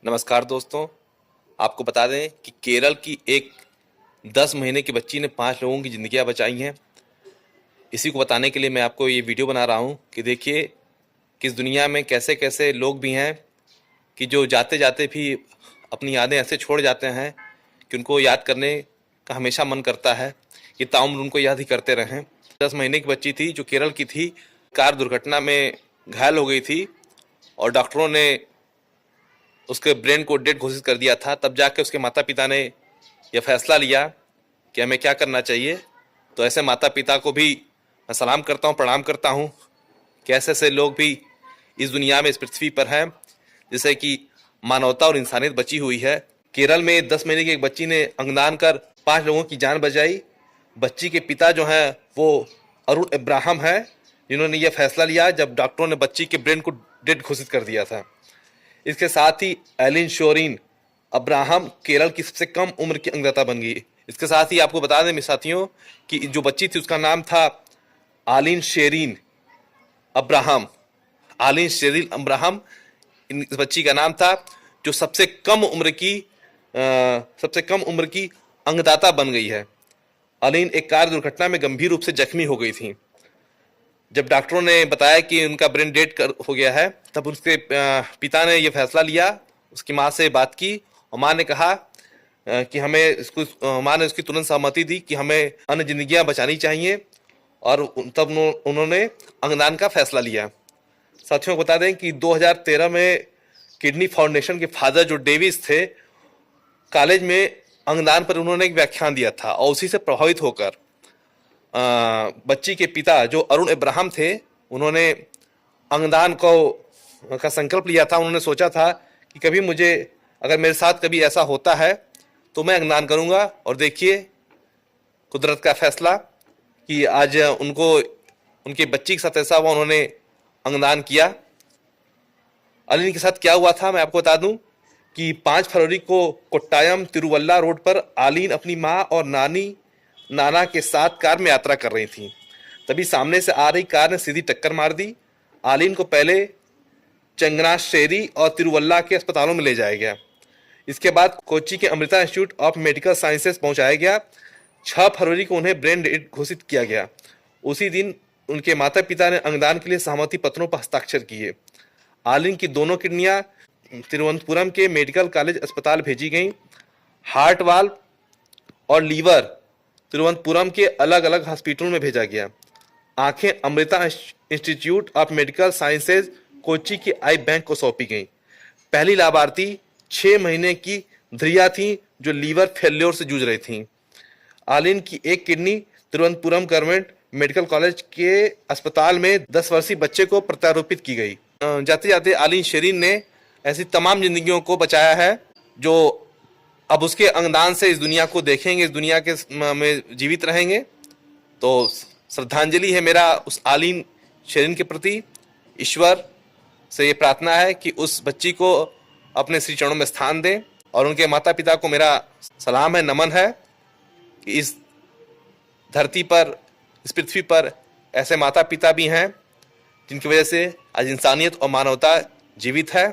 नमस्कार दोस्तों, आपको बता दें कि केरल की एक 10 महीने की बच्ची ने 5 लोगों की ज़िंदगियां बचाई हैं। इसी को बताने के लिए मैं आपको ये वीडियो बना रहा हूं कि देखिए कि इस दुनिया में कैसे कैसे लोग भी हैं कि जो जाते जाते भी अपनी यादें ऐसे छोड़ जाते हैं कि उनको याद करने का हमेशा मन करता है कि ताउम्र उनको याद ही करते रहें। 10 महीने की बच्ची थी जो केरल की थी, कार दुर्घटना में घायल हो गई थी और डॉक्टरों ने उसके ब्रेन को डेड घोषित कर दिया था। तब जाके उसके माता पिता ने यह फैसला लिया कि हमें क्या करना चाहिए। तो ऐसे माता पिता को भी मैं सलाम करता हूँ, प्रणाम करता हूँ कि ऐसे ऐसे लोग भी इस दुनिया में, इस पृथ्वी पर हैं जिससे कि मानवता और इंसानियत बची हुई है। केरल में 10 महीने की एक बच्ची ने अंगदान कर 5 लोगों की जान बचाई। बच्ची के पिता जो हैं वो अरुण इब्राहिम है, जिन्होंने यह फैसला लिया जब डॉक्टरों ने बच्ची के ब्रेन को डेड घोषित कर दिया था। इसके साथ ही एलिन शोरीन अब्राहम केरल की सबसे कम उम्र की अंगदाता बन गई। इसके साथ ही आपको बता दें मेरे साथियों कि जो बच्ची थी उसका नाम था आलिन शेरीन अब्राहम। आलिन शेरीन अब्राहम इस बच्ची का नाम था जो सबसे कम उम्र की अंगदाता बन गई है। आलिन एक कार दुर्घटना में गंभीर रूप से जख्मी हो गई थी। जब डॉक्टरों ने बताया कि उनका ब्रेन डेड हो गया है, तब उसके पिता ने यह फैसला लिया, उसकी माँ से बात की और माँ ने कहा कि माँ ने उसकी तुरंत सहमति दी कि हमें अन्य जिंदगियां बचानी चाहिए और तब उन्होंने अंगदान का फैसला लिया। साथियों को बता दें कि 2013 में किडनी फाउंडेशन के फादर जो डेविस थे, कॉलेज में अंगदान पर उन्होंने एक व्याख्यान दिया था और उसी से प्रभावित होकर बच्ची के पिता जो अरुण इब्राहिम थे, उन्होंने अंगदान का संकल्प लिया था। उन्होंने सोचा था कि अगर मेरे साथ कभी ऐसा होता है तो मैं अंगदान करूंगा। और देखिए कुदरत का फैसला कि आज उनके बच्ची के साथ ऐसा हुआ, उन्होंने अंगदान किया। अलिन के साथ क्या हुआ था मैं आपको बता दूं कि 5 फरवरी को कोट्टायम तिरुवल्ला रोड पर आलिन अपनी माँ और नाना के साथ कार में यात्रा कर रही थी। तभी सामने से आ रही कार ने सीधी टक्कर मार दी। आलिन को पहले चंगनाश्शेरी और तिरुवल्ला के अस्पतालों में ले जाया गया। इसके बाद कोच्चि के Amrita institute of medical sciences पहुंचाया गया। 6 फरवरी को उन्हें ब्रेन डेड घोषित किया गया। उसी दिन उनके माता पिता ने अंगदान के लिए सहमति पत्रों पर हस्ताक्षर किए। आलिन की दोनों किडनियां तिरुवनंतपुरम के मेडिकल कॉलेज अस्पताल भेजी गईं। हार्ट वाल्व और लीवर तिरुवनंतपुरम के अलग अलग हॉस्पिटलों में भेजा गया। आंखें Amrita institute of medical sciences Kochi की आई बैंक को सौंपी गईं। पहली लाभार्थी 6 महीने की ध्रिया थी जो लीवर फेल्योर से जूझ रही थी। आलिन की एक kidney Thiruvananthapuram government medical college के अस्पताल में 10 वर्षीय बच्चे को प्रत्यारोपित की गई। जाते जाते आलिन शेरीन ने ऐसी तमाम जिंदगियों को बचाया है जो अब उसके अंगदान से इस दुनिया को देखेंगे, इस दुनिया के में जीवित रहेंगे। तो श्रद्धांजलि है मेरा उस आलिन शेरीन के प्रति। ईश्वर से ये प्रार्थना है कि उस बच्ची को अपने श्री चरणों में स्थान दें और उनके माता पिता को मेरा सलाम है, नमन है कि इस धरती पर, इस पृथ्वी पर ऐसे माता पिता भी हैं जिनकी वजह से आज इंसानियत और मानवता जीवित है।